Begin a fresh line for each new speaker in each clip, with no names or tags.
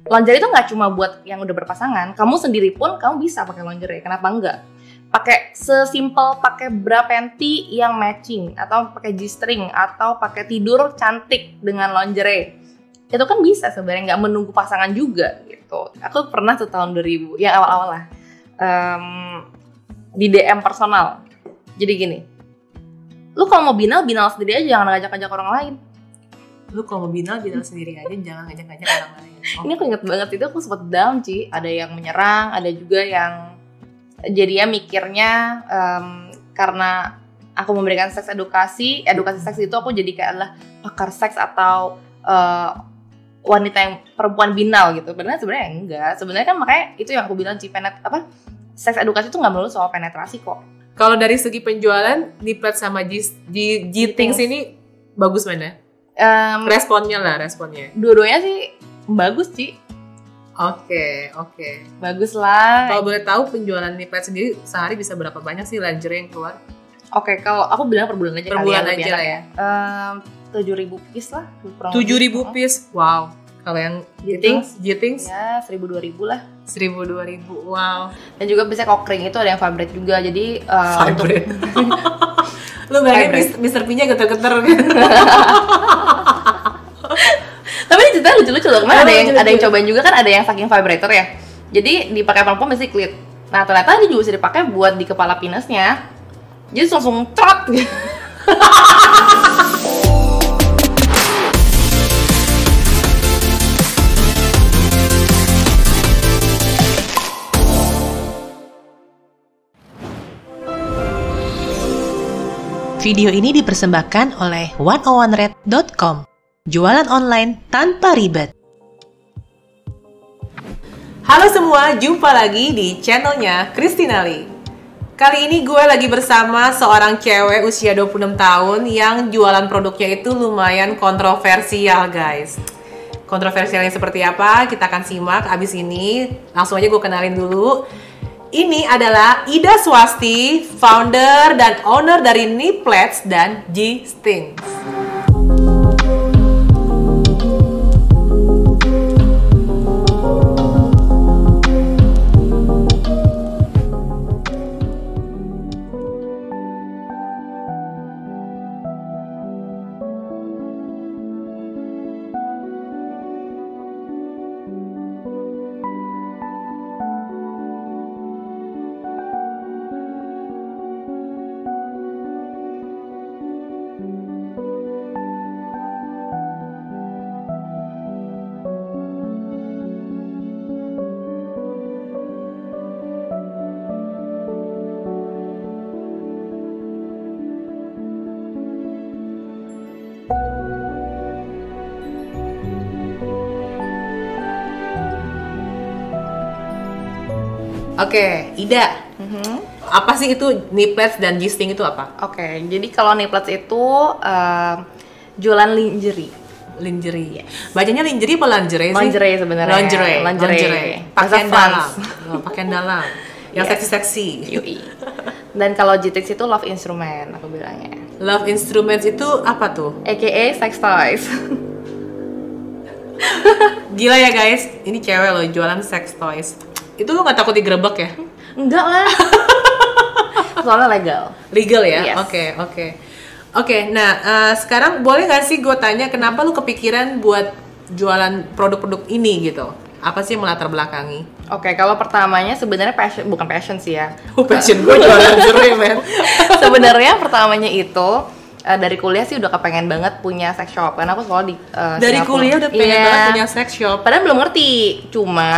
Lingerie itu nggak cuma buat yang udah berpasangan, kamu sendiri pun kamu bisa pakai lingerie. Kenapa enggak? Pakai sesimpel pakai bra panty yang matching, atau pakai G-string, atau pakai tidur cantik dengan lingerie. Itu kan bisa sebenarnya, nggak menunggu pasangan juga gitu. Aku pernah tuh tahun 2000, yang awal-awal lah, di DM personal. Jadi gini, lu kalau mau binal sendiri aja, jangan ngajak-ngajak orang lain.
Lu kalau mau binal sendiri aja, jangan ngajak-ngajak orang lain.
Ini aku inget banget, itu aku sempet down Ci. Ada yang menyerang, ada juga yang jadinya mikirnya karena aku memberikan seks edukasi seks itu aku jadi kayak adalah pakar seks atau wanita yang perempuan binal gitu. Padahal sebenarnya enggak. Sebenarnya kan makanya itu yang aku bilang Ci, seks edukasi itu nggak melulu soal penetrasi kok.
Kalau dari segi penjualan, Niplets sama G-Things ini bagus mana? Responnya.
Dua-duanya sih bagus Ci.
Oke.
Bagus lah.
Kalau boleh tahu penjualan Niplets sendiri sehari bisa berapa banyak sih lingerie yang keluar?
Oke, kalau aku bilang per bulan aja.
Per bulan aja lah ya.
7.000 piece lah.
7.000 piece? Wow. Kalau yang G-Things?
Ya 1.000-2.000 lah.
1.000-2.000, wow.
Dan juga bisa kokring itu ada yang vibrate juga. Jadi
vibrate? Lu bayangin Mr. P-nya geter-geter kan?
Tapi ini ceritanya lucu-lucu loh. Kemarin ada yang cobain juga kan, ada yang saking vibrator ya. Jadi dipakai perempuan mesti klit. Nah ternyata dia juga bisa dipakai buat di kepala penisnya. Jadi langsung trot gitu.
Video ini dipersembahkan oleh 101red.com. Jualan online tanpa ribet.
Halo semua, jumpa lagi di channelnya Christina Lee. Kali ini gue lagi bersama seorang cewek usia 26 tahun yang jualan produknya itu lumayan kontroversial guys. Kontroversialnya seperti apa? Kita akan simak abis ini. Langsung aja gue kenalin dulu. Ini adalah Ida Swasti, founder dan owner dari Niplets dan G-Things. Oke, Ida. Apa sih itu Niplets dan G-Things itu apa?
Oke, jadi kalau Niplets itu jualan lingerie.
Lingerie. Bacanya lingerie apa lingerie sih?
Lingerie sebenarnya.
Lingerie. Pakaian dalam. Pakaian dalam. Yang seksi-seksi.
Yui. Dan kalau G-Things itu love instrument aku bilangnya.
Love instruments itu apa tuh?
AKA sex toys.
Gila ya guys, ini cewek loh jualan sex toys. Itu lu gak takut digerebek ya?
Enggak lah. Soalnya legal.
Legal ya?
Yes.
Oke, nah sekarang boleh gak sih gue tanya kenapa lu kepikiran buat jualan produk-produk ini gitu? Apa sih yang melatar belakangi?
Oke, kalau pertamanya sebenarnya bukan passion sih ya.
Passion gue jualan lingerie, men.
Sebenarnya pertamanya itu dari kuliah sih udah kepengen banget punya sex shop. Karena aku selalu di
dari
Singapura.
Kuliah udah pengen banget punya sex shop.
Padahal belum ngerti, cuma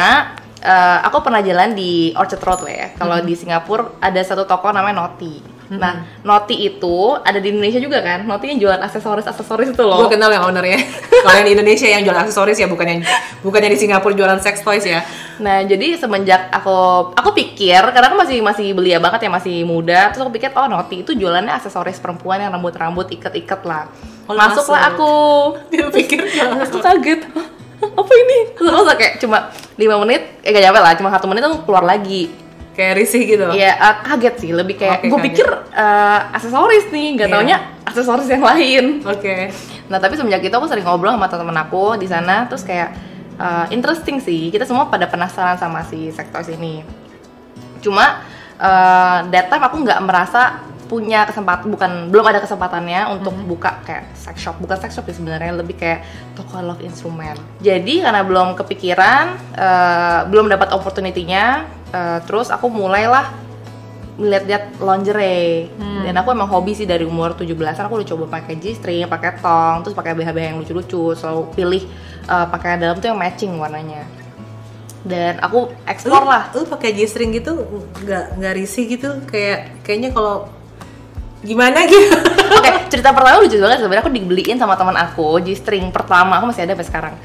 aku pernah jalan di Orchard Road lah ya. Kalau di Singapura ada satu toko namanya Noti. Nah, Noti itu ada di Indonesia juga kan? Noti yang jualan aksesoris itu loh.
Gue kenal yang ownernya. Kalau yang di Indonesia yang jual aksesoris ya, bukannya di Singapura jualan sex toys ya.
Nah, jadi semenjak aku pikir, karena aku masih belia banget ya, masih muda. Terus aku pikir, oh Noti itu jualannya aksesoris perempuan yang rambut iket-iket lah. Masuklah aku.
Dia pikir
aku kaget. Apa ini? Terus kayak cuma 5 menit, gak nyampe lah, cuma 1 menit tuh keluar lagi.
Kayak risih gitu?
Iya, kaget sih, lebih kayak gue pikir aksesoris nih, gak taunya aksesoris yang lain.
Oke.
Nah tapi semenjak itu aku sering ngobrol sama teman-teman aku di sana, terus kayak interesting sih. Kita semua pada penasaran sama si sex toys ini. Cuma that time aku nggak merasa punya kesempatan, belum ada kesempatannya untuk buka kayak sex shop. Bukan sex shop sih sebenarnya, lebih kayak toko love instrument. Jadi karena belum kepikiran, belum dapat opportunity-nya, terus aku mulailah melihat-lihat lingerie. Dan aku emang hobi sih dari umur 17-an, aku udah coba pakai G-string, pakai tong, terus pakai BH-BH yang lucu-lucu, selalu pilih pakaian dalam tuh yang matching warnanya. Dan aku explore lah.
Lu pakai G-string gitu nggak risih gitu? Kayaknya kalau gimana gitu?
Oke, cerita pertama lucu banget sebenarnya. Aku dibeliin sama teman aku G-string pertama, aku masih ada sampai sekarang.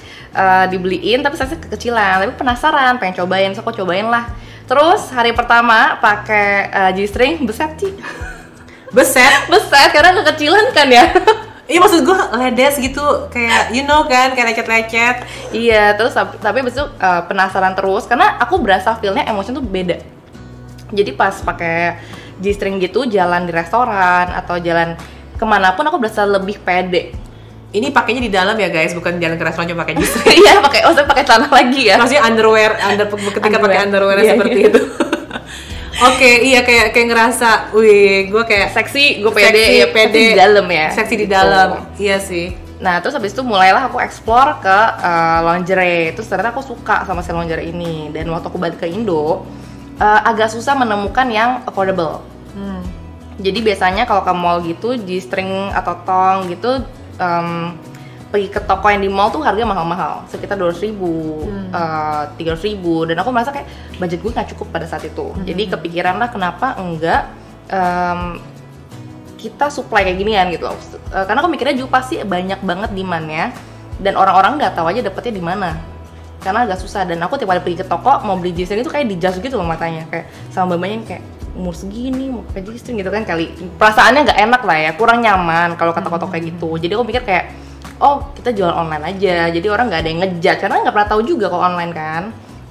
Dibeliin tapi saya kekecilan, tapi penasaran, pengen cobain, so aku cobain lah. Terus hari pertama pakai G-string, beset sih.
Beset
Karena kekecilan kan ya.
Iya, maksud gue ledes gitu, kayak kan, kayak lecet-lecet.
Iya, terus tapi abis itu penasaran terus karena aku berasa feel-nya emotion tuh beda. Jadi pas pakai G-string gitu, jalan di restoran atau jalan kemanapun aku berasa lebih pede.
Ini pakainya di dalam ya guys, bukan jalan ke restoran cuma pakai G-string.
Iya, maksudnya pakai celana lagi ya.
Maksudnya ketika pakai underwear seperti itu. Oke, iya kayak ngerasa, wih, gue kayak
seksi, gue pede,
pede
di dalam ya.
Seksi di dalam, iya sih.
Nah, terus habis itu mulailah aku explore ke lingerie. Terus ternyata aku suka sama si lingerie ini. Dan waktu aku balik ke Indo, agak susah menemukan yang affordable. Jadi biasanya kalau ke mall gitu, G-string atau tong gitu, pergi ke toko yang di mall tuh harganya mahal-mahal, sekitar 200.000, 300.000, dan aku merasa kayak budget gue nggak cukup pada saat itu. Jadi kepikiran lah kenapa enggak kita supply kayak ginian gitu loh. Karena aku mikirnya juga pasti banyak banget demand-nya dan orang-orang nggak tahu aja dapetnya di mana. Karena agak susah, dan aku tiap kali pergi ke toko mau beli G-string itu kayak dijudge gitu loh matanya, kayak sama mbak-mbaknya yang kayak umur segini mau pakai G-string gitu kan, kali perasaannya nggak enak lah ya, kurang nyaman kalau ke toko-toko kayak gitu. Jadi aku pikir kayak oh kita jual online aja, jadi orang nggak ada yang ngejudge karena nggak pernah tahu juga kalau online kan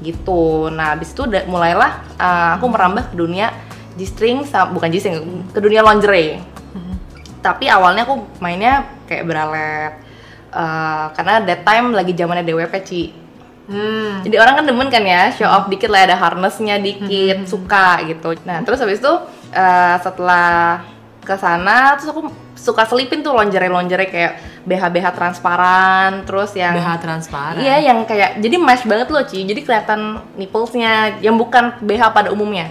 gitu. Nah abis itu mulailah aku merambah ke dunia G-string, bukan G-string, ke dunia lingerie. Tapi awalnya aku mainnya kayak beralet, karena that time lagi zamannya DWP Ci. Jadi orang kan demen kan ya, show off dikit lah, ada harnessnya dikit, suka gitu. Nah terus habis itu setelah kesana, terus aku suka selipin tuh lingerie kayak BH transparan, terus yang
BH transparan?
Iya, yang kayak, jadi match banget loh Ci, jadi kelihatan nipplesnya, yang bukan BH pada umumnya.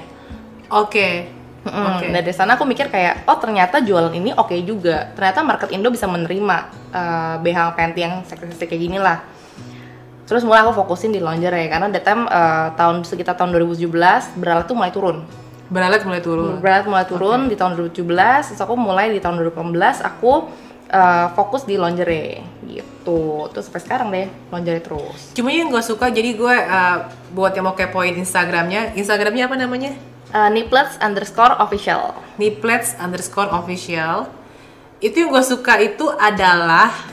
Oke.
Nah dari sana aku mikir kayak, oh ternyata jualan ini oke juga. Ternyata market Indo bisa menerima BH panty yang seksi kayak gini lah. Terus mulai aku fokusin di lingerie, karena that time sekitar tahun 2017 beralet tuh mulai turun. Beralet mulai turun di tahun 2017, terus aku mulai di tahun 2018 aku fokus di lingerie gitu. Terus sampai sekarang deh lingerie terus.
Cuma yang gue suka, jadi gue buat yang mau kepoin Instagramnya apa namanya?
Niplets_official.
Niplets_official. Itu yang gue suka itu adalah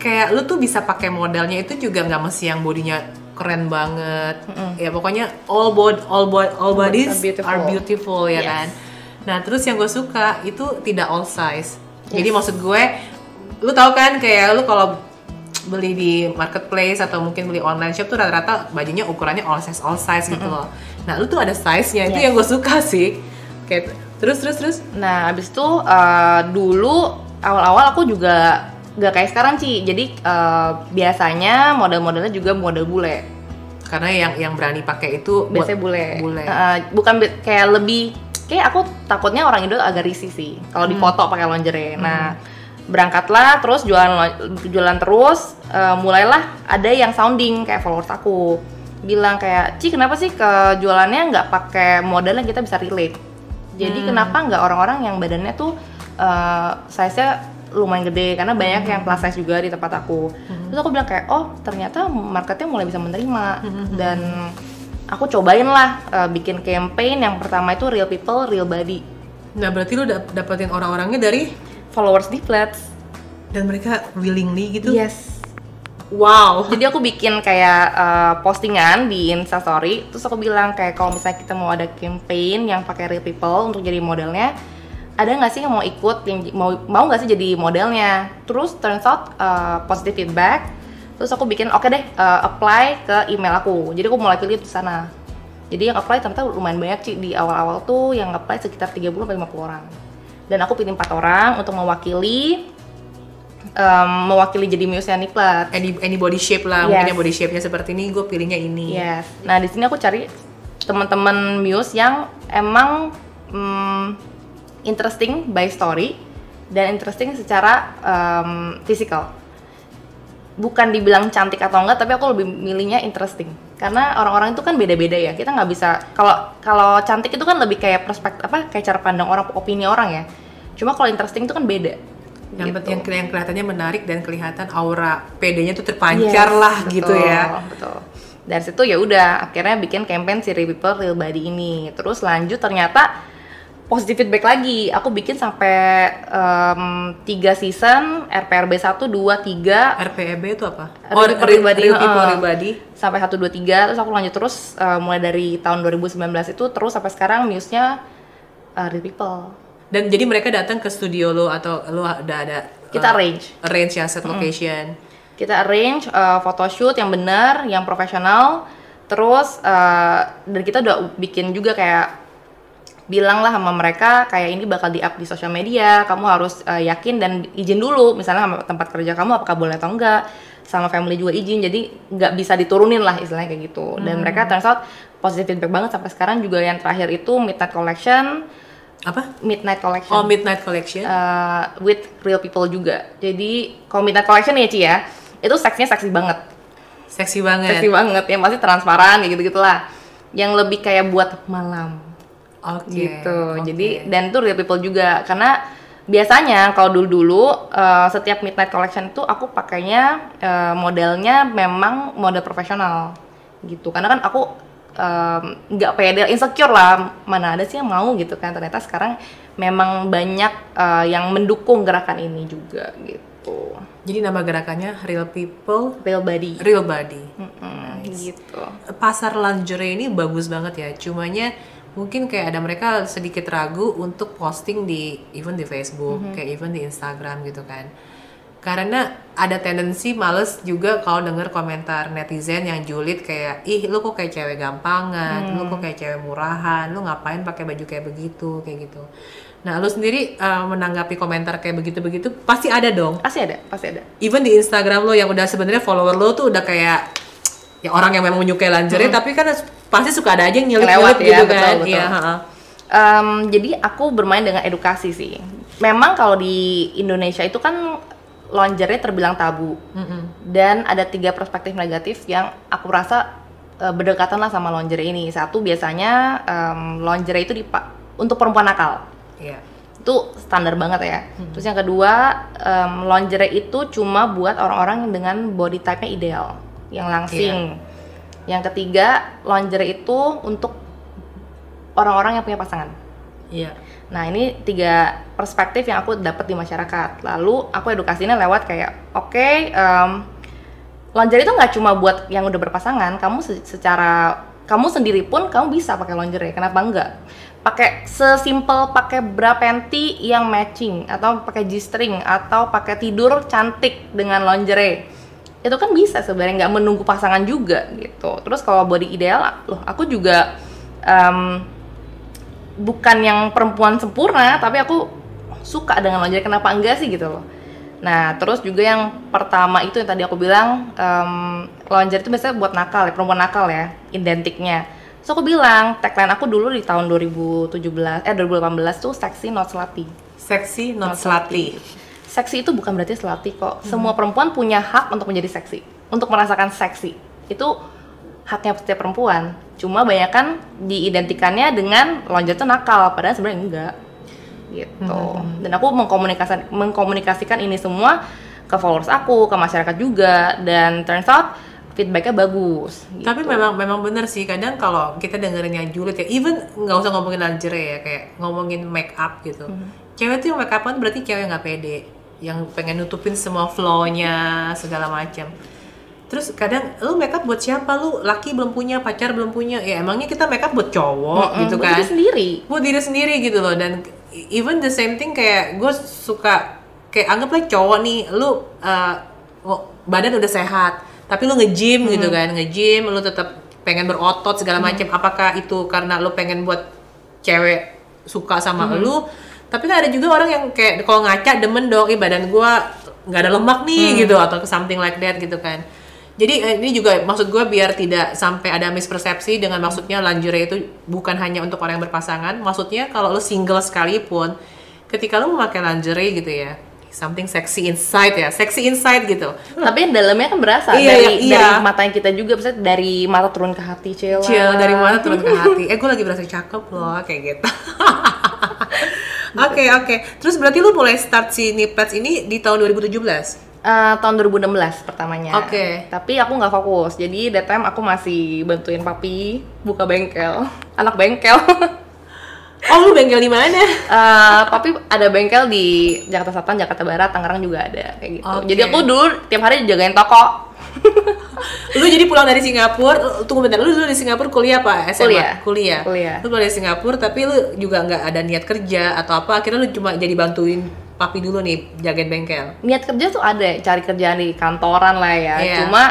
kayak lu tuh bisa pakai modelnya itu juga nggak mesti yang bodinya keren banget. Ya pokoknya all bodies are beautiful ya kan. Nah terus yang gue suka itu tidak all size. Jadi maksud gue, lu tahu kan kayak lu kalau beli di marketplace atau mungkin beli online shop tuh rata-rata bajunya ukurannya all size gitu loh. Nah lu tuh ada size-nya, itu yang gue suka sih. Kayak terus.
Nah abis itu dulu awal-awal aku juga gak kayak sekarang Ci, jadi biasanya model-modelnya juga model bule.
Karena yang berani pakai itu
biasanya bule. Bukan kayak lebih, kayak aku takutnya orang Indo agak risih sih kalau dipoto pakai lingerie. Nah berangkatlah terus jualan terus, mulailah ada yang sounding kayak followers aku bilang kayak, Ci kenapa sih jualannya nggak pakai model yang kita bisa relate? Jadi kenapa nggak orang-orang yang badannya tuh size-nya lumayan gede, karena banyak yang plus size juga di tempat aku. Terus aku bilang kayak, oh ternyata marketnya mulai bisa menerima. Dan aku cobain lah bikin campaign yang pertama itu real people, real body.
Nah berarti lu dapetin orang-orangnya dari
followers Niplets.
Dan mereka willingly gitu?
Yes.
Wow.
Jadi aku bikin kayak postingan di Instastory, terus aku bilang kayak kalau misalnya kita mau ada campaign yang pakai real people untuk jadi modelnya, ada nggak sih yang mau ikut, yang mau nggak sih jadi modelnya? Terus turns out positive feedback, Terus aku bikin oke deh, apply ke email aku. Jadi aku mulai pilih di sana. Jadi yang apply ternyata lumayan banyak Ci. Di awal-awal tuh yang apply sekitar 30-50 orang. Dan aku pilih 4 orang untuk mewakili jadi Muse-nya Niklat.
Any body shape lah, mungkin body shape-nya seperti ini, gue pilihnya ini.
Yes. Nah di sini aku cari teman-teman Muse yang emang interesting by story dan interesting secara physical. Bukan dibilang cantik atau enggak, tapi aku lebih milihnya interesting. Karena orang-orang itu kan beda-beda ya. Kita nggak bisa kalau cantik itu kan lebih kayak perspektif kayak cara pandang orang, opini orang ya. Cuma kalau interesting itu kan beda.
Yang kelihatannya menarik dan kelihatan aura PD-nya tuh terpancar lah betul, gitu ya.
Betul. Dari situ ya udah akhirnya bikin campaign si Real People Real Body ini. Terus lanjut ternyata positive feedback lagi. Aku bikin sampai 3 season, RPRB 1, 2, 3.
RPRB itu apa?
Real People
Real Body.
Sampai 1, 2, 3, terus aku lanjut terus mulai dari tahun 2019 itu terus sampai sekarang Muse-nya Real People.
Dan jadi mereka datang ke studio lo atau lo udah ada?
Kita arrange
ya set location.
Kita arrange photoshoot yang benar, yang profesional. Terus dan kita udah bikin juga kayak bilang lah sama mereka kayak ini bakal di-up di sosial media, kamu harus yakin dan izin dulu, misalnya sama tempat kerja kamu apakah boleh atau enggak, sama family juga izin, jadi nggak bisa diturunin lah istilahnya kayak gitu. Dan mereka turns out positive feedback banget sampai sekarang. Juga yang terakhir itu Midnight Collection.
Apa?
Midnight Collection.
Oh, Midnight Collection.
With real people juga. Jadi kalau Midnight Collection ya Ci ya, itu seksinya seksi banget.
Seksi banget,
yang pasti transparan gitu-gitulah. Yang lebih kayak buat malam. Gitu. Jadi dan itu real people juga karena biasanya kalau dulu setiap Midnight Collection itu aku pakainya modelnya memang model profesional gitu. Karena kan aku nggak pede, insecure lah, mana ada sih yang mau gitu kan. Ternyata sekarang memang banyak yang mendukung gerakan ini juga gitu.
Jadi nama gerakannya Real People
Real Body.
Real Body.
Nice. Gitu.
Pasar lingerie ini bagus banget ya. Cumanya mungkin kayak ada mereka sedikit ragu untuk posting di even di Facebook, kayak even di Instagram gitu kan. Karena ada tendensi males juga kalau denger komentar netizen yang julid kayak, ih lu kok kayak cewek gampangan, lu kok kayak cewek murahan, lu ngapain pakai baju kayak begitu, kayak gitu. Nah, lu sendiri menanggapi komentar kayak begitu-begitu pasti ada dong?
Pasti ada.
Even di Instagram lo yang udah sebenarnya follower lo tuh udah kayak ya orang yang memang menyukai lingerie, tapi kan pasti suka ada aja yang nyelip-nyelip gitu kan.
Betul.
Iya,
jadi aku bermain dengan edukasi sih. Memang kalau di Indonesia itu kan lingerie terbilang tabu. Dan ada 3 perspektif negatif yang aku rasa berdekatan lah sama lingerie ini. Satu, biasanya lingerie itu untuk perempuan nakal.
Iya.
Itu standar banget ya. Terus yang kedua, lingerie itu cuma buat orang-orang dengan body type-nya ideal, yang langsing. Yang ketiga, lingerie itu untuk orang-orang yang punya pasangan.
Iya.
Nah, ini 3 perspektif yang aku dapat di masyarakat. Lalu aku edukasinya lewat kayak, lingerie itu nggak cuma buat yang udah berpasangan. Kamu sendiri pun kamu bisa pakai lingerie. Kenapa enggak? Pakai sesimpel pakai bra panty yang matching, atau pakai G-string, atau pakai tidur cantik dengan lingerie. Itu kan bisa sebenarnya, nggak menunggu pasangan juga gitu. Terus kalau body ideal, aku juga bukan yang perempuan sempurna, tapi aku suka dengan lingerie, kenapa enggak sih gitu loh. Nah, terus juga yang pertama itu yang tadi aku bilang, lingerie itu biasanya buat nakal ya, perempuan nakal ya, identiknya. So aku bilang, tagline aku dulu di tahun 2018 tuh sexy not slutty.
Sexy not slutty.
Seksi itu bukan berarti slutty kok. Semua perempuan punya hak untuk menjadi seksi, untuk merasakan seksi. Itu haknya setiap perempuan. Cuma banyakan diidentikannya dengan lingerie itu nakal, padahal sebenarnya enggak. Gitu. Dan aku mengkomunikasikan ini semua ke followers aku, ke masyarakat juga, dan turns out feedbacknya bagus. Gitu.
Tapi memang bener sih, kadang kalau kita dengerinnya julid ya, even nggak usah ngomongin lingerie ya, kayak ngomongin make up gitu. Cewek tuh yang make up kan berarti cewek nggak pede, yang pengen nutupin semua flow-nya segala macam. Terus kadang lu make up buat siapa? Lu laki belum punya, pacar belum punya. Ya emangnya kita make up buat cowok gitu kan?
Buat diri sendiri.
Buat diri sendiri gitu loh. Dan even the same thing kayak gue suka kayak anggaplah cowok nih, lu badan udah sehat, tapi lu nge-gym gitu kan, nge-gym, lu tetap pengen berotot segala macam. Apakah itu karena lu pengen buat cewek suka sama lu? Tapi kan ada juga orang yang kayak kalau ngaca demen dong, badan gua nggak ada lemak nih gitu, atau something like that gitu kan. Jadi ini juga maksud gue biar tidak sampai ada mispersepsi dengan maksudnya lingerie itu bukan hanya untuk orang yang berpasangan. Maksudnya kalau lo single sekalipun, ketika lo memakai lingerie gitu ya, something sexy inside ya, sexy inside gitu.
Tapi dalamnya kan berasa dari matanya kita juga, misalnya dari mata turun ke hati,
dari mata turun ke hati. Gue lagi berasa cakep loh, kayak gitu. Oke. Terus berarti lo mulai start si Niplets ini di tahun 2017?
Tahun 2016 pertamanya.
Oke.
Tapi aku nggak fokus. Jadi that time aku masih bantuin papi buka bengkel, anak bengkel.
Oh, lu bengkel di mana?
Papi ada bengkel di Jakarta Selatan, Jakarta Barat, Tangerang juga ada kayak gitu.
Okay.
Jadi aku dulu tiap hari jagain toko.
Lu jadi pulang dari Singapura, tunggu bentar, lu dulu di Singapura kuliah apa? SMA? Kuliah. Lu pulang dari Singapura tapi lu juga nggak ada niat kerja atau apa, akhirnya lu cuma jadi bantuin papi dulu nih jagain bengkel.
Niat kerja tuh ada, cari kerjaan di kantoran lah ya. Cuma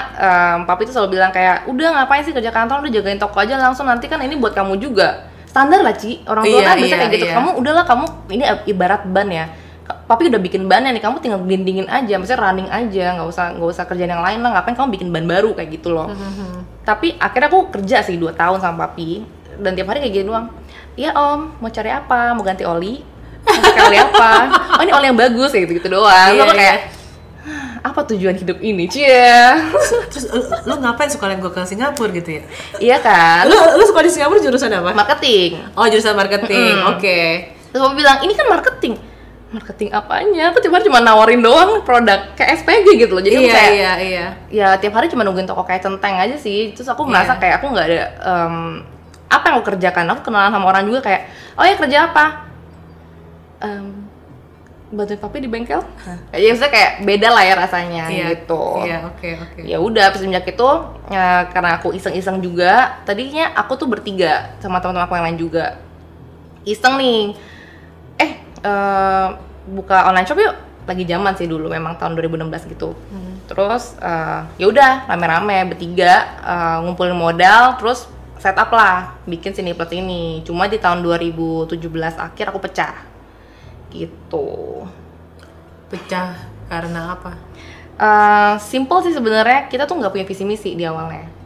papi tuh selalu bilang kayak, udah ngapain sih kerja kantoran, udah jagain toko aja langsung, nanti kan ini buat kamu juga. Standar lah Ci, orang tua kan biasa kayak gitu. Kamu udahlah, kamu ini ibarat ban ya. Papi udah bikin bannya nih, kamu tinggal dindingin aja, maksudnya running aja, nggak usah kerjaan yang lain lah, ngapain kamu bikin ban baru kayak gitu loh. Tapi akhirnya aku kerja sih 2 tahun sama papi, dan tiap hari kayak gini doang. Iya om, mau cari apa? Mau ganti oli? Pakai oli apa? Oh ini oli yang bagus kayak gitu doang. Lo kayak apa tujuan hidup ini, Cia?
Terus lu ngapain sekalian gue ke Singapura gitu ya?
Iya kan?
Lu sekolah di Singapura jurusan apa?
Marketing.
Oh, jurusan marketing. Oke.
Terus papi bilang, ini kan marketing. Marketing apanya? Aku tiap hari cuma nawarin doang produk kayak SPG gitu loh. Jadi
iya.
Ya tiap hari cuma nungguin toko kayak centeng aja sih. Terus aku merasa kayak aku nggak ada apa yang aku kerjakan. Aku kenalan sama orang juga kayak, oh ya kerja apa? Bantuin papi di bengkel. Ya maksudnya kayak beda lah ya rasanya gitu.
Iya, oke.
Ya udah semenjak itu karena aku iseng-iseng juga. Tadinya aku tuh bertiga sama teman-teman aku yang lain juga. Iseng nih. Buka online shop yuk. Lagi zaman sih dulu, memang tahun 2016 gitu. Terus ya udah rame-rame bertiga ngumpulin modal, terus setup lah bikin si Niplets ini. Cuma di tahun 2017 akhir aku pecah. Gitu.
Pecah karena apa?
Simple sih sebenarnya, kita tuh nggak punya visi misi di awalnya.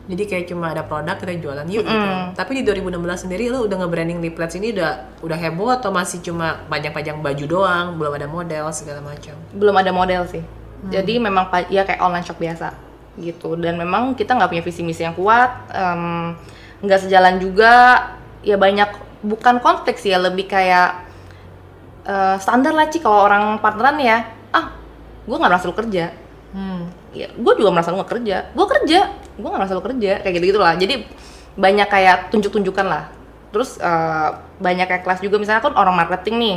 Jadi kayak cuma ada produk kita jualan yuk gitu. Tapi di 2016 sendiri lu udah nge-branding Niplets ini udah heboh atau masih cuma pajang-pajang baju doang, belum ada model segala macam?
Belum ada model sih. Jadi memang ya kayak online shop biasa gitu. Dan memang kita nggak punya visi misi yang kuat, nggak sejalan juga. Ya banyak, bukan konflik sih ya, lebih kayak standar lah Ci, kalau orang partneran ya, gue nggak merasa lu kerja, ya gue juga merasa lu nggak kerja, gue nggak merasa lu kerja, kayak gitu lah. Jadi banyak kayak tunjuk-tunjukkan lah. Terus banyak kayak kelas juga, misalnya kan orang marketing nih,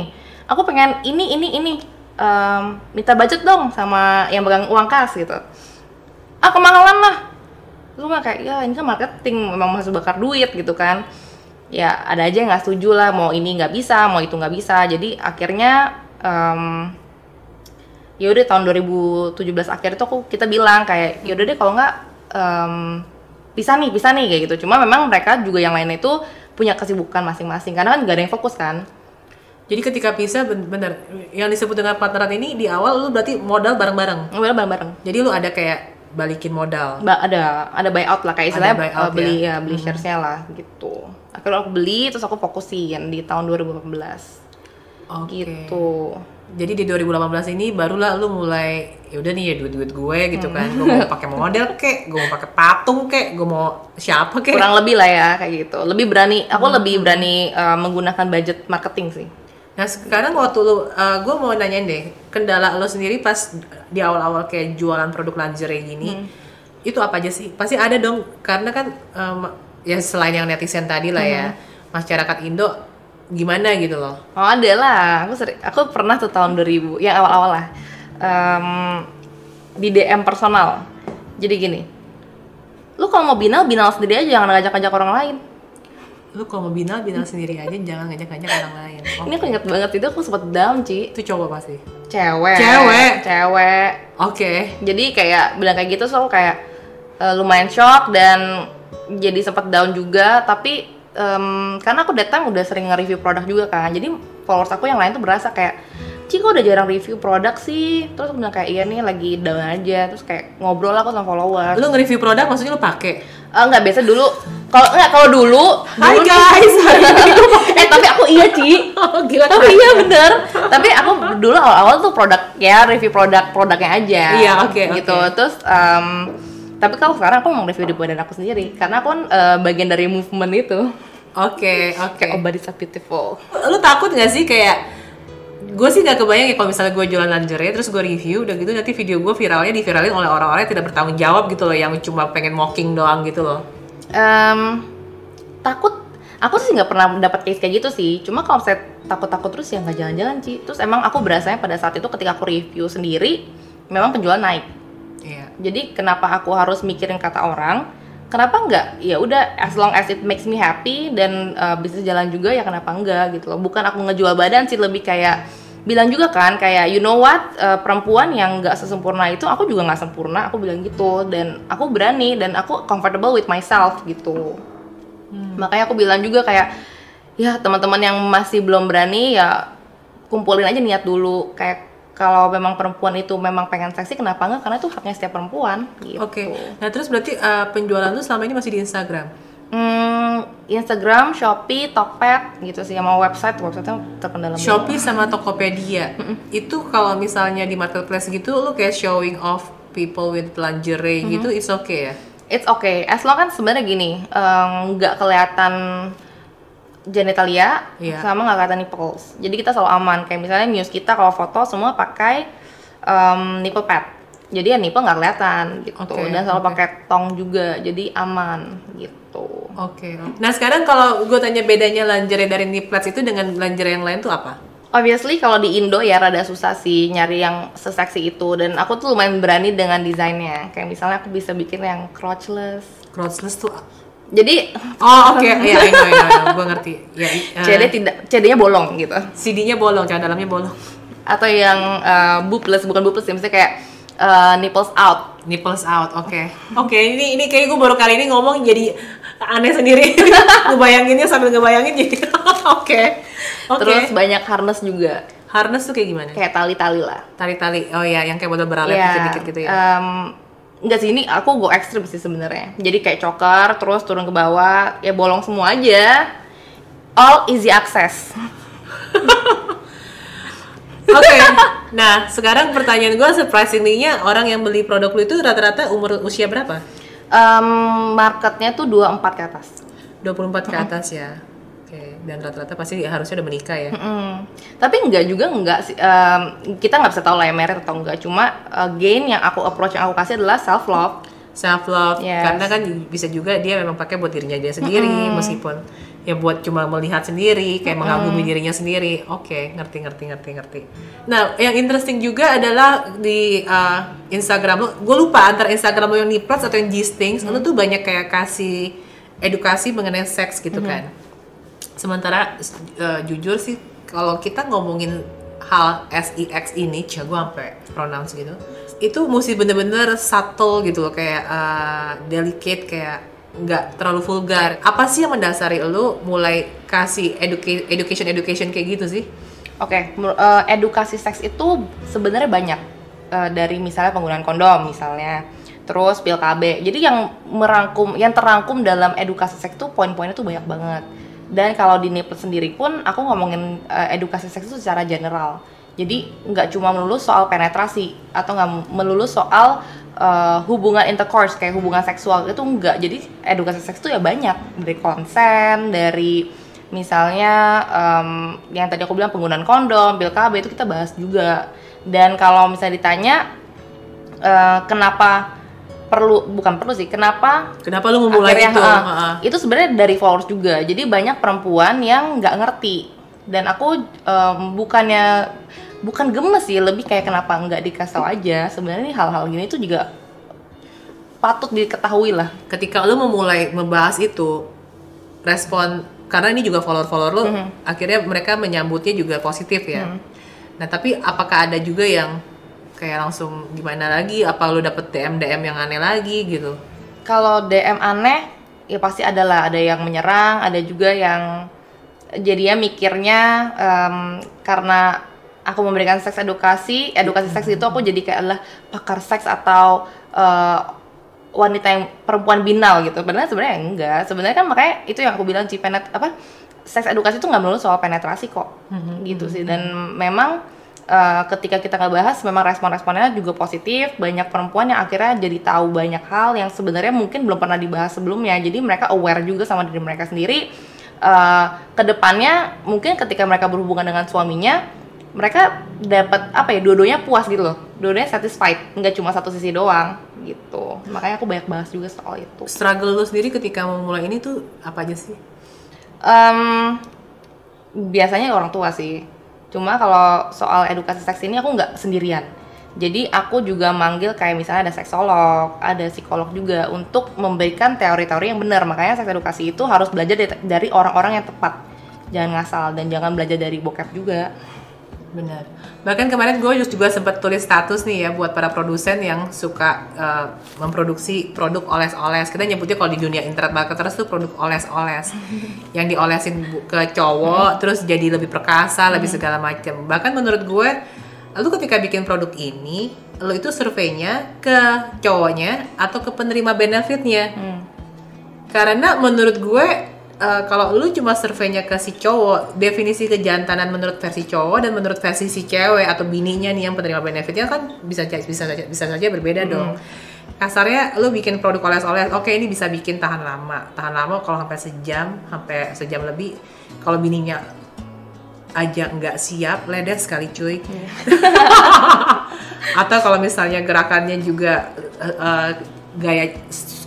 aku pengen ini, minta budget dong sama yang pegang uang kas gitu. Kemahalan lah, lu mah kayak ya ini kan marketing, memang masih bakar duit gitu kan. Ya ada aja yang nggak setuju lah, mau ini nggak bisa, mau itu nggak bisa. Jadi akhirnya ya udah tahun 2017 akhir itu kita bilang kayak ya udah deh kalau nggak pisah nih kayak gitu. Cuma memang mereka juga yang lainnya itu punya kesibukan masing-masing karena kan nggak ada yang fokus kan.
Jadi ketika pisah bener yang disebut dengan partneran ini di awal lu berarti modal bareng-bareng. Jadi lu ada kayak balikin modal.
Ada buyout lah kayak istilahnya beli sharesnya lah gitu. Akhirnya aku beli, terus aku fokusin di tahun 2018. Gitu.
Jadi di 2018 ini barulah lu mulai ya udah nih ya duit gue gitu kan. Gue mau pakai model kek, gue mau pakai patung kek, gue mau siapa kek.
Kurang lebih lah ya kayak gitu. Lebih berani, aku lebih berani menggunakan budget marketing sih.
Nah sekarang waktu lu, gue mau nanyain deh, kendala lu sendiri pas di awal-awal kayak jualan produk lingerie gini, itu apa aja sih? Pasti ada dong, karena kan ya selain yang netizen tadi lah ya, masyarakat Indo gimana gitu loh.
Oh ada lah, aku pernah tuh tahun 2000, yang awal-awal lah, di DM personal. Jadi gini, lu kalau mau binal sendiri aja, jangan ngajak-ngajak orang lain.
Lu kalau mau binal sendiri aja, jangan ngajak-ngajak orang lain.
Ini aku ingat banget itu aku sempet down, Ci.
Itu cowok pasti.
Cewek.
Oke.
Jadi kayak bilang kayak gitu soal kayak lumayan shock dan jadi sempet down juga. Tapi karena aku that time udah sering nge-review produk juga kan. Jadi followers aku yang lain tuh berasa kayak, Ci kok udah jarang review produk sih? Terus aku bilang kayak iya nih lagi down aja. Terus kayak ngobrol aku sama followers.
Lu nge-review produk maksudnya lu pakai?
Enggak, biasa dulu. Kalau dulu
Hai guys.
tapi aku iya, Ci.
Gila.
Tapi iya bener. Tapi aku dulu awal-awal tuh produk ya review produknya aja.
Iya, oke.
Gitu. Terus tapi kalau sekarang aku mau review di badan aku sendiri karena aku kan bagian dari movement itu.
Oke.
Kayak oh, body so beautiful.
Lu takut gak sih kayak, gue sih gak kebayang ya kalau misalnya gue jualan lingerie terus gue review udah gitu nanti video gue diviralin oleh orang-orang yang tidak bertanggung jawab gitu loh, yang cuma pengen mocking doang gitu loh.
Takut. Aku sih nggak pernah dapat case kayak gitu sih. Cuma kalau saya takut terus ya nggak jalan-jalan, Ci. Terus emang aku berasanya pada saat itu ketika aku review sendiri memang penjualan naik.
Iya.
Jadi kenapa aku harus mikirin kata orang? Kenapa enggak? Ya udah, as long as it makes me happy dan bisnis jalan juga ya kenapa enggak gitu loh. Bukan aku ngejual badan sih, lebih kayak bilang juga kan kayak you know what, perempuan yang nggak sesempurna itu aku juga nggak sempurna, aku bilang gitu, dan aku berani dan aku comfortable with myself gitu. Makanya aku bilang juga kayak ya teman-teman yang masih belum berani ya kumpulin aja niat dulu, kayak kalau memang perempuan itu memang pengen seksi kenapa enggak, karena itu haknya setiap perempuan gitu.
Oke. Nah terus berarti penjualan lu selama ini masih di Instagram?
Instagram, Shopee, Tokped gitu sih, sama website-nya terkendala.
Shopee sama Tokopedia. Itu kalau misalnya di marketplace gitu lu kayak showing off people with lingerie gitu, it's okay ya?
It's okay, as long kan sebenarnya gini, nggak kelihatan genitalia sama nggak kelihatan nipples. Jadi kita selalu aman. Kayak misalnya Muse kita kalau foto semua pakai nipple pad. Jadi ya nipple nggak kelihatan gitu. Dan selalu pakai tong juga. Jadi aman gitu.
Oke. Nah sekarang kalau gue tanya bedanya lingerie dari nipples itu dengan lingerie yang lain tuh apa?
Obviously kalau di Indo ya rada susah sih nyari yang seseksi itu, dan aku tuh lumayan berani dengan desainnya. Kayak misalnya aku bisa bikin yang crotchless.
Crotchless tuh
jadi
ya, I know, gue ngerti. Ya,
CD-nya bolong gitu.
CD-nya bolong, jangan dalamnya bolong.
Atau yang boobless, bukan boobless ya, misalnya kayak nipples out.
Nipples out, oke. Ini kayak gue baru kali ini ngomong jadi aneh sendiri. Ngebayanginnya sambil ngebayangin jadi oke.
Terus banyak harness juga.
Harness tuh kayak gimana?
Kayak tali-tali lah.
Tali-tali, oh ya, yang kayak model beralet dikit-dikit gitu ya.
Enggak sih, ini aku go ekstrim sih sebenarnya. Jadi kayak choker, terus turun ke bawah, ya bolong semua aja. All easy access.
Oke. Nah, sekarang pertanyaan gue, surprisingly-nya orang yang beli produk lu itu rata-rata usia berapa?
Marketnya tuh 24 ke atas.
24 ke atas ya. Oke, dan rata-rata pasti harusnya udah menikah ya.
Tapi enggak sih. Kita nggak bisa tahu lah ya married atau enggak. Cuma gain yang aku approach, yang aku kasih adalah self love. Yes.
Karena kan bisa juga dia memang pakai buat dirinya dia sendiri, meskipun ya buat cuma melihat sendiri, kayak mengagumi dirinya sendiri. Oke, ngerti. Nah, yang interesting juga adalah di Instagram lu, gue lupa antara Instagram lu yang Nipples atau yang G-Stings, lu tuh banyak kayak kasih edukasi mengenai seks gitu kan. Sementara jujur sih kalau kita ngomongin hal sex ini, gue sampai pronounce gitu, itu mesti bener-bener subtle gitu loh, kayak delicate, kayak nggak terlalu vulgar. Apa sih yang mendasari lu mulai kasih education kayak gitu sih?
Oke, edukasi seks itu sebenarnya banyak, dari misalnya penggunaan kondom misalnya, terus pil KB. Jadi yang terangkum dalam edukasi seks itu poin-poinnya tuh banyak banget. Dan kalau di Nipples sendiri pun aku ngomongin edukasi seks itu secara general. Jadi nggak cuma melulu soal penetrasi atau nggak melulu soal hubungan intercourse kayak hubungan seksual, itu enggak. Jadi edukasi seks itu ya banyak, dari konsen, dari misalnya yang tadi aku bilang penggunaan kondom, pil KB itu kita bahas juga. Dan kalau misalnya ditanya kenapa
lu memulai itu?
Itu sebenarnya dari followers juga. Jadi banyak perempuan yang nggak ngerti, dan aku bukan gemes sih, lebih kayak kenapa nggak dikasih tahu aja. Sebenarnya hal-hal gini tuh juga patut diketahui lah.
Ketika lu memulai membahas itu, respon karena ini juga follower lo, akhirnya mereka menyambutnya juga positif ya. Nah tapi apakah ada juga yang kayak langsung gimana lagi? Apa lo dapet DM yang aneh lagi gitu?
Kalau DM aneh, ya pasti ada lah. Ada yang menyerang, ada juga yang jadinya mikirnya karena aku memberikan seks edukasi seks itu aku jadi kayak adalah pakar seks atau wanita yang perempuan binal gitu. Sebenarnya enggak. Sebenarnya kan makanya itu yang aku bilang seks edukasi itu nggak melulu soal penetrasi kok, gitu sih. Dan memang ketika kita ngebahas, memang respon-responnya juga positif. Banyak perempuan yang akhirnya jadi tahu banyak hal yang sebenarnya mungkin belum pernah dibahas sebelumnya. Jadi mereka aware juga sama diri mereka sendiri. Kedepannya mungkin ketika mereka berhubungan dengan suaminya, mereka dapat dua-duanya puas gitu loh, dua-duanya satisfied, nggak cuma satu sisi doang gitu. Makanya aku banyak bahas juga soal itu.
Struggle lu sendiri ketika memulai ini tuh apa aja sih?
Biasanya orang tua sih. Cuma kalau soal edukasi seks ini aku nggak sendirian. Jadi aku juga manggil kayak misalnya ada seksolog, ada psikolog juga untuk memberikan teori-teori yang benar. Makanya seks edukasi itu harus belajar dari orang-orang yang tepat. Jangan ngasal dan jangan belajar dari bokep juga.
Benar. Bahkan kemarin gue juga sempat tulis status nih ya buat para produsen yang suka memproduksi produk oles-oles. Kita nyebutnya kalau di dunia internet marketers tuh produk oles-oles yang diolesin ke cowok terus jadi lebih perkasa, lebih segala macam. Bahkan menurut gue, lu ketika bikin produk ini, lu itu surveinya ke cowoknya atau ke penerima benefitnya. Karena menurut gue kalau lu cuma surveinya ke si cowok, definisi kejantanan menurut versi cowok dan menurut versi si cewek atau bininya nih yang penerima benefitnya kan bisa saja berbeda dong. Kasarnya lu bikin produk oles-oles, oke ini bisa bikin tahan lama kalau sampai sejam lebih. Kalau bininya aja nggak siap, ledes sekali cuy. Atau kalau misalnya gerakannya juga gaya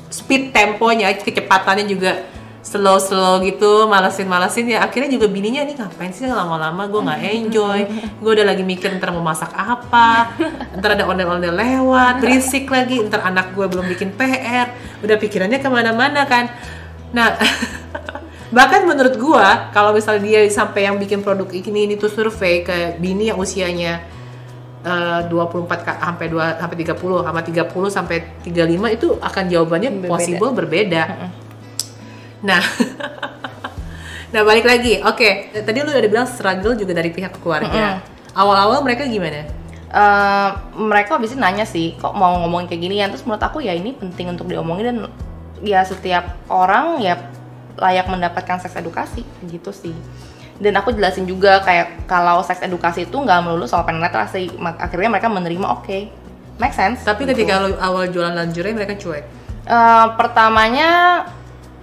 speed temponya, kecepatannya juga slow gitu, malesin ya, akhirnya juga bininya nih ngapain sih lama-lama, gue nggak enjoy, gue udah lagi mikir ntar mau masak apa, ntar ada ondel-ondel lewat, berisik lagi, ntar anak gue belum bikin PR, udah pikirannya kemana-mana kan. Nah bahkan menurut gue kalau misalnya dia sampai yang bikin produk ini tuh survei ke bini yang usianya 24 sampai 30 sama 30 sampai 35 itu akan jawabannya possible berbeda. Nah, balik lagi. Oke, tadi lu udah bilang struggle juga dari pihak keluarga. Awal-awal mereka gimana?
Mereka abis itu nanya sih, kok mau ngomongin kayak gini ya. Terus menurut aku ya ini penting untuk diomongin dan ya setiap orang ya layak mendapatkan seks edukasi gitu sih. Dan aku jelasin juga kayak kalau seks edukasi itu nggak melulu soal penetrasi. Akhirnya mereka menerima make sense.
Tapi gitu. Ketika awal jualan lingerie mereka cuek?
Pertamanya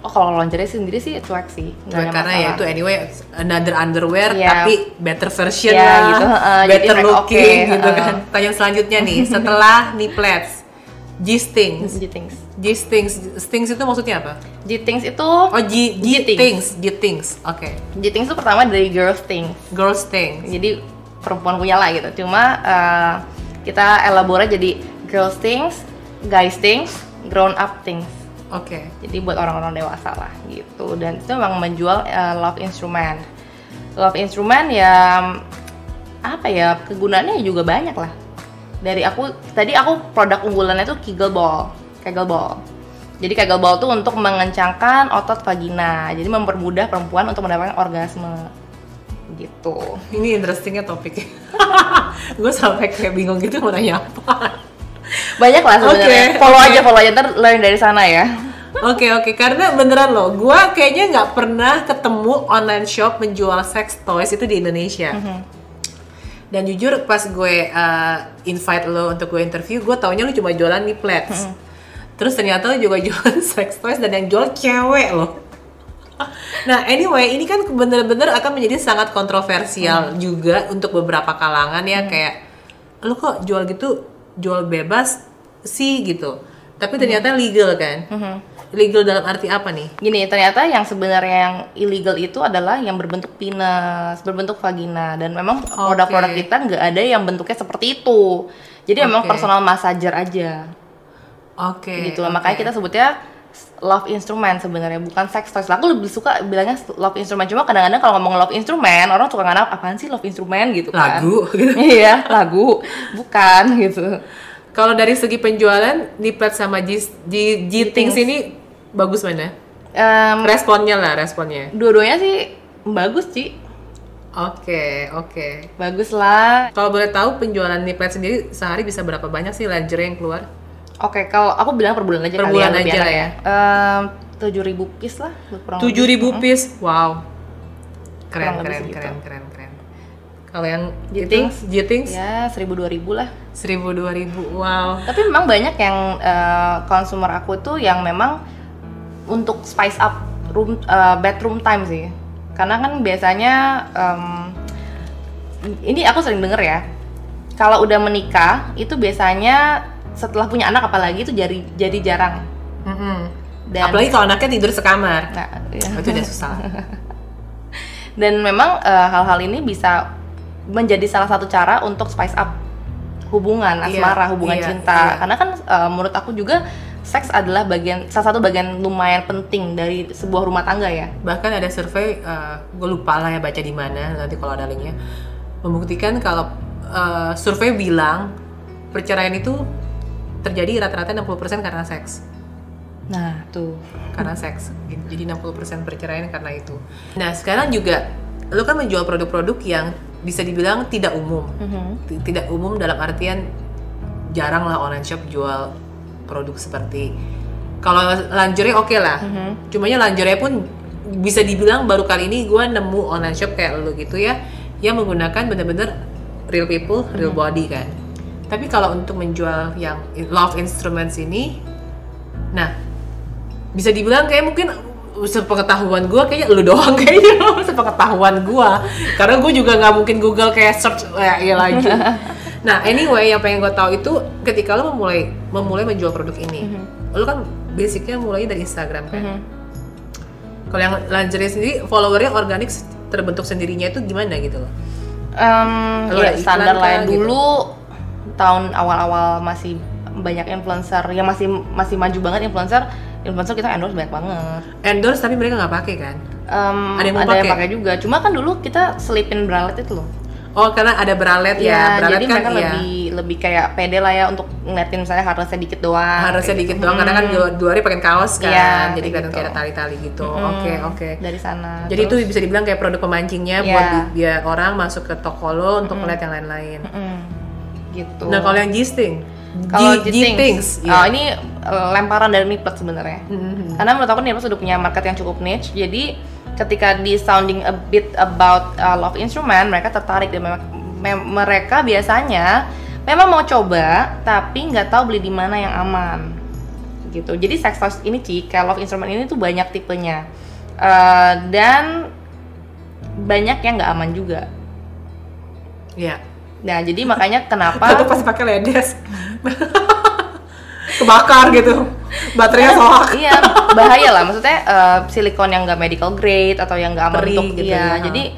kalau lingerie sendiri sih cuek sih,
cuek karena ya itu anyway another underwear tapi better version
gitu.
Better looking gitu kan. Tanya selanjutnya nih, setelah niplets, G-stings itu maksudnya apa?
G-stings itu
G-stings, oke.
G-stings itu pertama dari girl stings, jadi perempuan punya lah gitu. Cuma kita elaborate jadi girl stings, guy stings, grown up things.
Oke.
Jadi buat orang-orang dewasa lah gitu. Dan itu memang menjual love instrument. Love instrument ya kegunaannya juga banyak lah. Dari aku produk unggulannya tuh Kegel Ball. Jadi Kegel Ball tuh untuk mengencangkan otot vagina. Jadi mempermudah perempuan untuk mendapatkan orgasme. Gitu.
Ini interestingnya topiknya. Gue sampai kayak bingung gitu mau nanya apa.
Banyak lah sebenarnya. Follow aja ntar learn dari sana ya.
Oke, karena beneran loh, gue kayaknya nggak pernah ketemu online shop menjual sex toys itu di Indonesia. Dan jujur pas gue invite lo untuk gue interview, gue taunya lo cuma jualan niplets. Terus ternyata lo juga jualan sex toys dan yang jual cewek loh. Nah anyway, ini kan bener-bener akan menjadi sangat kontroversial juga untuk beberapa kalangan ya. Kayak lo kok jual bebas sih gitu, tapi ternyata legal kan. Legal dalam arti apa nih?
Gini, ternyata yang sebenarnya yang illegal itu adalah yang berbentuk penis, berbentuk vagina, dan memang produk-produk kita nggak ada yang bentuknya seperti itu. Jadi memang personal massager aja. Gitu lah, makanya kita sebutnya love instrument sebenarnya, bukan sex toys. Aku lebih suka bilangnya love instrument. Cuma kadang-kadang kalau ngomong love instrument, orang suka nganggap apaan sih love instrument gitu kan.
Lagu gitu.
Iya, lagu. Bukan gitu.
Kalau dari segi penjualan, Niplets sama G-Things ini bagus mana? Responnya.
Dua-duanya sih bagus, Ci.
Oke.
Bagus lah.
Kalau boleh tahu penjualan Niplets sendiri sehari bisa berapa banyak sih lingerie yang keluar?
Oke, kalau aku bilang per bulan aja
Per
kali
bulan
ya, lebih
aja
enak
ya.
7.000 piece lah.
7.000 piece, wow.
Kurang
Keren.
lebih segitu.
Kalau yang
G-Things?
G-Things?
Ya 1.000-2.000 lah.
1.000-2.000, wow.
Tapi memang banyak yang consumer aku tuh yang memang untuk spice up bedroom time sih. Karena kan biasanya ini aku sering denger ya. Kalau udah menikah itu biasanya setelah punya anak apalagi itu jadi jarang. Dan,
apalagi kalau anaknya tidur sekamar.
Nah, ya.
Itu udah susah.
Dan memang hal-hal ini bisa menjadi salah satu cara untuk spice up hubungan asmara, hubungan cinta. Karena kan menurut aku juga seks adalah salah satu bagian lumayan penting dari sebuah rumah tangga ya.
Bahkan ada survei, gue lupa lah ya baca di mana, nanti kalau ada linknya, membuktikan kalau survei bilang perceraian itu terjadi rata-rata 60% karena seks.
Nah, tuh.
Karena seks. Jadi 60% perceraian karena itu. Nah, sekarang juga lu kan menjual produk-produk yang bisa dibilang tidak umum. Tidak umum dalam artian jarang lah online shop jual produk seperti, kalau lingerie oke lah. Cumanya lingerie pun bisa dibilang baru kali ini gue nemu online shop kayak lu gitu ya, yang menggunakan bener-bener real people, real body kan. Tapi kalau untuk menjual yang love instruments ini, nah bisa dibilang kayak mungkin sepengetahuan gue kayaknya lu doang kayaknya sepengetahuan gue, karena gue juga nggak mungkin Google kayak search ya lagi. Nah anyway, yang pengen gue tahu itu ketika lo memulai menjual produk ini, lo kan basicnya mulai dari Instagram kan. Kalau yang lingerie sendiri followernya organik terbentuk sendirinya itu gimana gitu loh?
Ya standar lah ya. Dulu tahun awal-awal masih banyak influencer yang masih maju banget influencer kita endorse banyak banget.
Endorse tapi mereka nggak pakai kan? Ada yang
pakai juga. Cuma kan dulu kita selipin bralet itu loh.
Oh, karena ada bralet ya. Bralet
jadi
kan
mereka lebih kayak pede lah ya untuk ngeliatin misalnya harusnya dikit doang.
Harusnya dikit doang karena kan dua hari pakai kaos kan.
Ya,
jadi kelihatan
gitu.
kayak ada tali-tali gitu. Oke.
Dari sana.
Jadi terus, itu bisa dibilang kayak produk pemancingnya buat biar orang masuk ke toko lo untuk melihat yang lain-lain.
Gitu.
Nah, kalau yang G-Things,
ini lemparan dari Niplets sebenarnya. Karena menurut aku Niplets udah punya market yang cukup niche. Jadi ketika di sounding a bit about love instrument, mereka tertarik dan mereka biasanya memang mau coba tapi nggak tahu beli di mana yang aman. Gitu. Jadi sex toys ini kayak love instrument ini tuh banyak tipenya. Dan banyak yang nggak aman juga.
Iya.
Nah, jadi makanya kenapa
aku pasti pakai ledes. Kebakar gitu. Baterainya soak.
Iya, bahaya lah. Maksudnya silikon yang nggak medical grade atau yang nggak aman untuk
gitu ya.
Jadi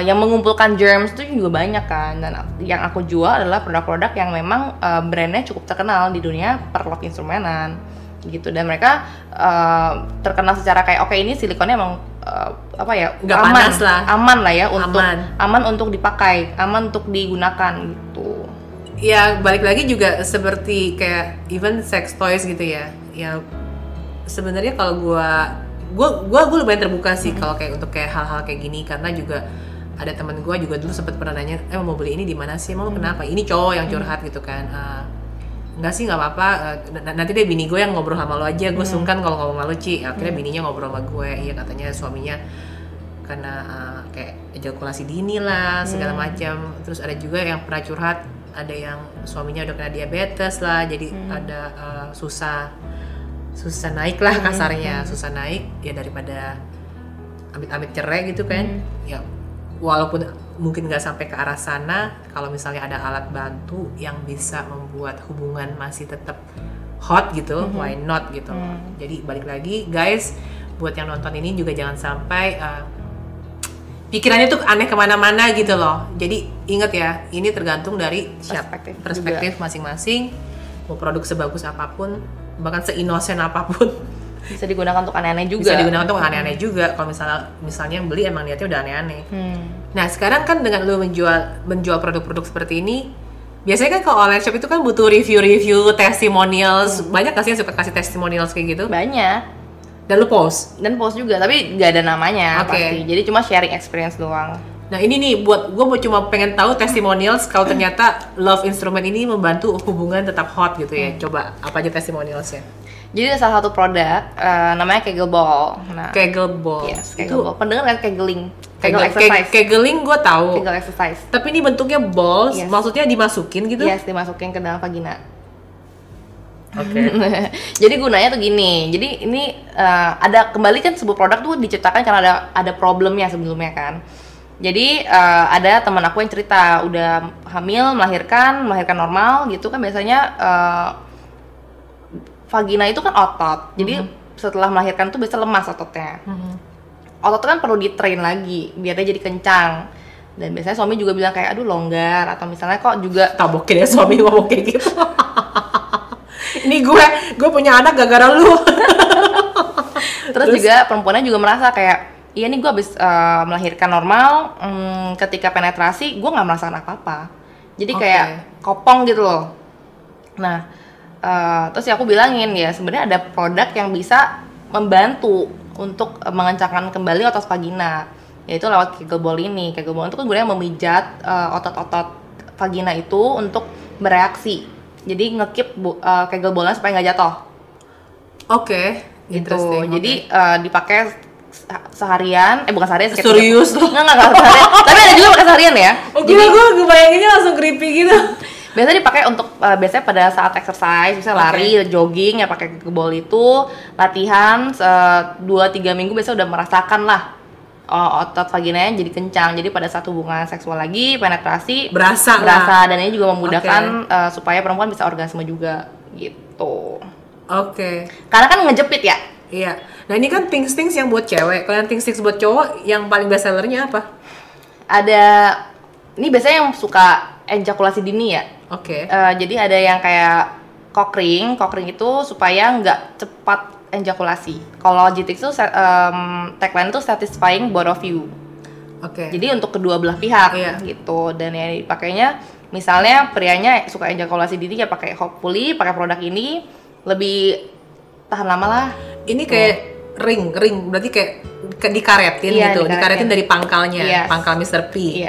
yang mengumpulkan germs itu juga banyak kan. Dan yang aku jual adalah produk-produk yang memang brandnya cukup terkenal di dunia per love instrumenan gitu. Dan mereka terkenal secara kayak oke, ini silikonnya emang
nggak panas lah,
aman lah ya untuk aman untuk dipakai, aman untuk digunakan gitu.
Ya balik lagi juga seperti kayak even sex toys gitu ya. Ya sebenarnya kalau gue lumayan terbuka sih kalau kayak untuk kayak hal-hal kayak gini, karena juga ada teman gue juga dulu sempat pernah nanya, mau beli ini di mana sih, mau kenapa? Ini cowok yang curhat gitu kan. Enggak sih, nggak apa-apa, nanti deh bini gue yang ngobrol sama lo aja, gue sungkan kalau ngomong sama lo Ci. Akhirnya bininya ngobrol sama gue, iya katanya suaminya karena kayak ejakulasi dini lah segala macam. Terus ada juga yang pernah curhat, ada yang suaminya udah kena diabetes lah, jadi ada susah naik lah kasarnya, susah naik ya, daripada amit-amit cerai gitu kan. Ya walaupun mungkin nggak sampai ke arah sana, kalau misalnya ada alat bantu yang bisa membuat hubungan masih tetap hot gitu, why not gitu. Jadi balik lagi guys, buat yang nonton ini juga jangan sampai pikirannya tuh aneh kemana-mana gitu loh. Jadi ingat ya, ini tergantung dari perspektif masing-masing. Mau produk sebagus apapun, bahkan seinosen apapun,
Bisa digunakan untuk aneh-aneh juga.
Bisa digunakan untuk aneh-aneh juga. Kalau misalnya yang beli emang niatnya udah aneh-aneh. Nah sekarang kan dengan lu menjual produk-produk seperti ini, biasanya kan kalau online shop itu kan butuh review, testimonials. Banyak gak sih yang suka kasih testimonials kayak gitu?
Banyak.
Dan lu post?
Dan post juga, tapi nggak ada namanya pasti. Jadi cuma sharing experience doang.
Nah ini nih buat gue cuma pengen tahu testimonials kalau ternyata Love Instrument ini membantu hubungan tetap hot gitu ya. Coba apa aja testimonialsnya?
Jadi ada salah satu produk namanya Kegel Ball. Nah,
Kegel Ball.
Yes, Kegel Ball. Pendengar kan kegeling? Kegel exercise.
Kegeling gue tahu.
Kegel exercise.
Tapi ini bentuknya balls, maksudnya dimasukin gitu?
Yes, dimasukin ke dalam vagina.
Oke.
Jadi gunanya tuh gini. Jadi ini ada kembali kan sebuah produk tuh diciptakan karena ada problemnya sebelumnya kan. Jadi ada teman aku yang cerita udah hamil, melahirkan normal gitu kan biasanya vagina itu kan otot. Jadi setelah melahirkan tuh biasa lemas ototnya. Otot kan perlu di-train lagi biar dia jadi kencang. Dan biasanya suami juga bilang kayak aduh longgar atau misalnya kok juga
tabokin ya suami ngomong kayak gitu. Ini gue punya anak gara-gara lu.
Terus juga perempuannya juga merasa kayak iya nih gue habis melahirkan normal, ketika penetrasi gue nggak merasakan apa-apa. Jadi kayak kopong gitu loh. Nah, terus ya aku bilangin ya sebenarnya ada produk yang bisa membantu untuk mengencangkan kembali otot vagina, yaitu lewat Kegel Ball ini. Kegel Ball itu kan gunanya memijat otot-otot vagina itu untuk bereaksi. Jadi ngekip Kegel Ballnya supaya nggak jatuh. Gitu. Jadi dipakai seharian, bukan seharian,
serius loh?
Nggak seharian. Tapi ada juga pakai seharian ya.
Jadi gue bayanginnya langsung creepy gitu.
Biasanya dipakai untuk biasanya pada saat exercise, misalnya lari, jogging ya pakai Kegel Ball itu. Latihan 2-3 minggu biasanya udah merasakan lah otot vaginanya jadi kencang. Jadi pada saat hubungan seksual lagi, penetrasi berasa dan ini juga memudahkan supaya perempuan bisa orgasme juga gitu. Karena kan ngejepit ya.
Iya. Nah ini kan Pink Stings yang buat cewek. Kalau yang Pink Stings buat cowok, yang paling best sellernya apa?
Ada, ini biasanya yang suka ejakulasi dini ya. Jadi ada yang kayak cock ring itu supaya nggak cepat ejakulasi. Kalau GTX itu tagline itu satisfying both of you. Jadi untuk kedua belah pihak gitu. Dan yang dipakainya, misalnya prianya suka ejakulasi dini ya pakai hopefully pakai produk ini lebih tahan lama lah. Ini
kayak ring berarti kayak dikaretin gitu, dikaretin dari pangkalnya, pangkal Mr. P.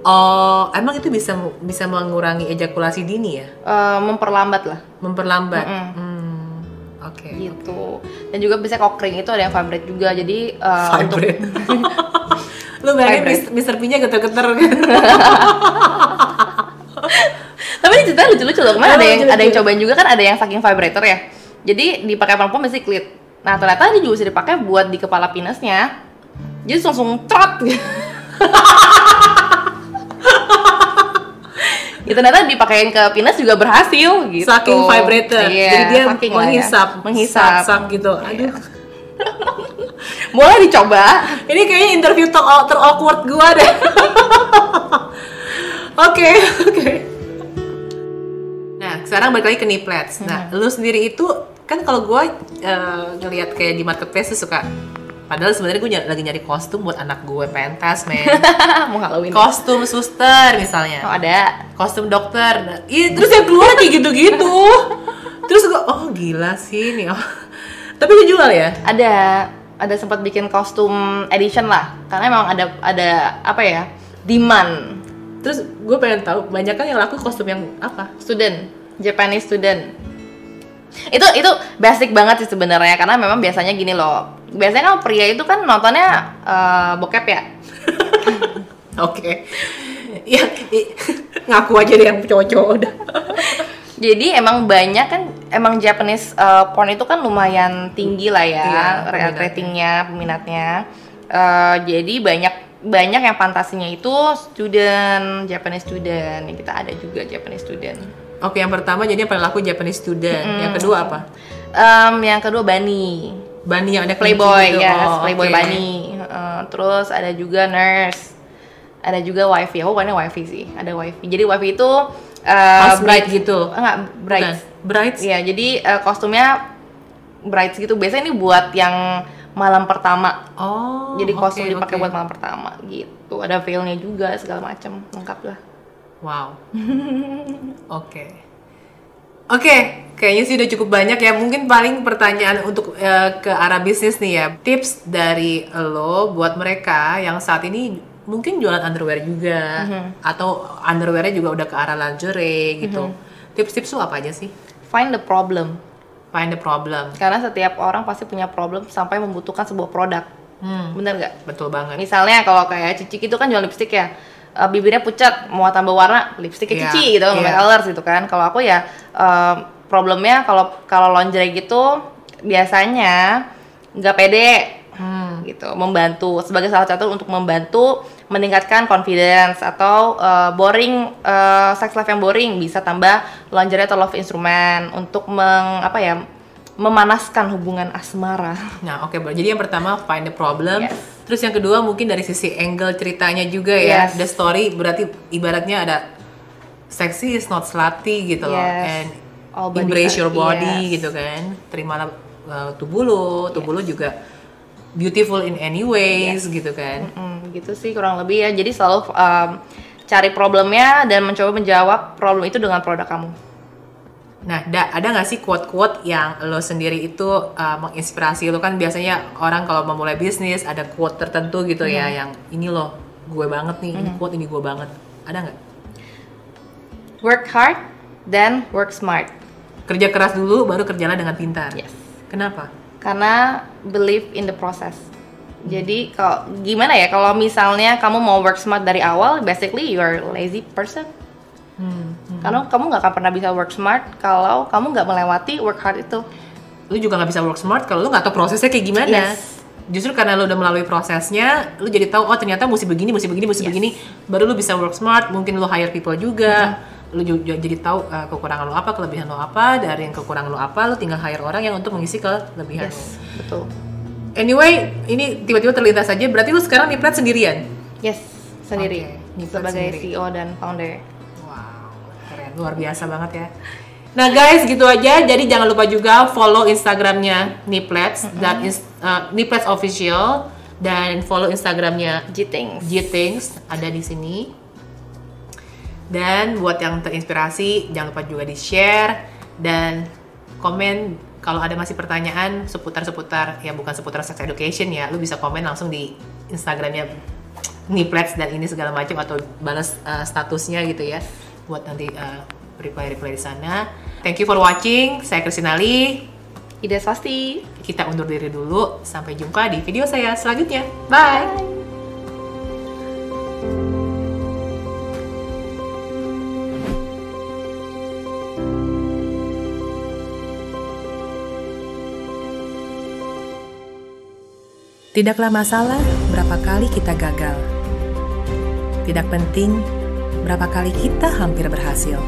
Oh, emang itu bisa mengurangi ejakulasi dini ya?
Memperlambat lah. Gitu. Dan juga bisa cock ring itu ada yang vibrate juga, jadi
vibrate. Lu bayangin Mr. P-nya geter-geter gitu.
Tapi ini ceritanya lucu-lucu loh. Kemarin ada yang cobain juga kan, ada yang saking vibrator ya. Jadi dipakai perempuan mesti klit. Nah ternyata ini juga bisa dipakai buat di kepala pinasnya. Jadi langsung trot gitu. Ya ternyata dipakein ke pinas juga berhasil gitu.
Saking vibrator. Jadi dia menghisap gitu. Aduh.
Boleh dicoba.
Ini kayaknya interview ter-awkward gua deh. Oke. Nah, sekarang balik lagi ke niplets. Nah, lu sendiri itu kan kalau gue ngelihat kayak di marketplace tuh suka, padahal sebenarnya gue lagi nyari kostum buat anak gue pentas, men.
Mau Halloween.
Kostum suster misalnya.
Oh, ada.
Kostum dokter. Iya, terus yang keluar kayak gitu-gitu. Terus gue, oh gila sih nih. Oh. Tapi gue jual ya?
Ada sempat bikin kostum edition lah. Karena memang ada apa ya? Demand.
Terus gue pengen tahu, banyak kan yang laku kostum yang apa?
Japanese student. Itu basic banget sih sebenarnya, karena memang biasanya gini loh. Biasanya kan pria itu kan nontonnya bokep ya.
Ya ngaku aja deh yang cowok-cowok udah.
Jadi emang banyak kan, emang Japanese porn itu kan lumayan tinggi lah ya, ratingnya, peminatnya. Jadi banyak yang fantasinya itu Japanese student. Kita ada juga Japanese student.
Yang pertama jadi yang paling laku Japanese student. Yang kedua apa?
Yang kedua bunny
yang ada
Playboy, Playboy bunny. Terus ada juga nurse. Ada juga wifi. Bukannya wifi sih, ada wifi. Jadi wifi itu
bride gitu.
Enggak, brides.
Brides?
Iya, jadi kostumnya brides gitu. Biasanya ini buat yang malam pertama.
Oh.
Jadi kostum
oke,
dipakai
oke.
buat malam pertama gitu. Ada veilnya juga segala macam, lengkap lah.
Wow. Oke, kayaknya sih udah cukup banyak ya. Mungkin paling pertanyaan untuk ke arah bisnis nih ya. Tips dari lo buat mereka yang saat ini mungkin jualan underwear juga, atau underwearnya juga udah ke arah lingerie gitu. Tips-tips lo apa aja sih?
Find the problem.
Find the problem.
Karena setiap orang pasti punya problem sampai membutuhkan sebuah produk. Bener nggak?
Betul banget.
Misalnya kalau kayak Cici itu kan jual lipstick ya, bibirnya pucat, mau tambah warna, lipstiknya
Iya,
Cici gitu,
iya.
colors gitu kan. Kalau aku ya problemnya kalau lingerie gitu biasanya nggak pede gitu, membantu sebagai salah satu untuk membantu meningkatkan confidence atau boring sex life yang boring bisa tambah lingerie atau love instrument untuk memanaskan hubungan asmara.
Nah, oke, Bro. Jadi yang pertama find the problem.
Yes.
Terus yang kedua mungkin dari sisi angle ceritanya juga ya.
Yes.
The story berarti ibaratnya ada sexy is not slutty gitu loh.
Yes.
And
All body
embrace your
type,
body
yes.
gitu kan. Terimalah tubuh lo juga beautiful in any ways gitu kan.
Gitu sih kurang lebih ya. Jadi selalu cari problemnya dan mencoba menjawab problem itu dengan produk kamu.
Nah, ada nggak sih quote-quote yang lo sendiri itu menginspirasi lo? Kan biasanya orang kalau memulai bisnis ada quote tertentu gitu ya, yang ini loh gue banget nih, ini quote ini gue banget. Ada nggak?
Work hard, then work smart.
Kerja keras dulu, baru kerjalah dengan pintar.
Yes.
Kenapa?
Karena believe in the process. Jadi kalau gimana ya, kalau misalnya kamu mau work smart dari awal, basically you are a lazy person. Karena kamu nggak akan pernah bisa work smart kalau kamu nggak melewati work hard itu.
Lu juga nggak bisa work smart kalau lu nggak tahu prosesnya kayak gimana.
Yes.
Justru karena lu udah melalui prosesnya, lu jadi tahu oh ternyata mesti begini, baru lu bisa work smart. Mungkin lu hire people juga. Lu juga jadi tahu kekurangan lu apa, kelebihan lu apa. Dari yang kekurangan lu apa, lu tinggal hire orang yang untuk mengisi kelebihan lu.
Yes, betul.
Anyway, ini tiba-tiba terlintas aja. Berarti lu sekarang Niplet sendirian?
Yes, sendiri.
Oke, Niplet
Sebagai
sendiri.
CEO dan founder.
Wow, keren, luar biasa banget ya. Nah guys, gitu aja. Jadi jangan lupa juga follow Instagramnya Niplets dan Niplets Official, dan follow Instagramnya
G-Things.
G-Things ada di sini. Dan buat yang terinspirasi, jangan lupa juga di-share dan komen kalau ada masih pertanyaan seputar ya, bukan seputar sex education ya. Lu bisa komen langsung di Instagramnya Niplets dan ini segala macam, atau balas statusnya gitu ya, buat nanti reply di sana. Thank you for watching. Saya Kristinali.
Ida Swasti.
Kita undur diri dulu. Sampai jumpa di video saya selanjutnya. Bye. Tidaklah masalah berapa kali kita gagal. Tidak penting berapa kali kita hampir berhasil.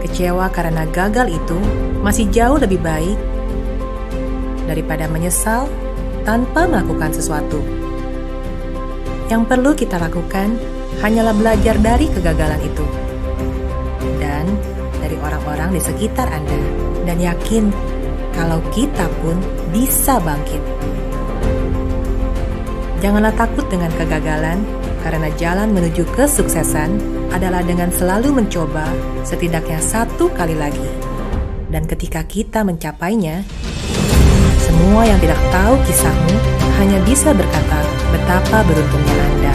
Kecewa karena gagal itu masih jauh lebih baik daripada menyesal tanpa melakukan sesuatu. Yang perlu kita lakukan hanyalah belajar dari kegagalan itu dan dari orang-orang di sekitar Anda, dan yakin kalau kita pun bisa bangkit. Janganlah takut dengan kegagalan, karena jalan menuju kesuksesan adalah dengan selalu mencoba setidaknya satu kali lagi. Dan ketika kita mencapainya, semua yang tidak tahu kisahmu hanya bisa berkata betapa beruntungnya Anda.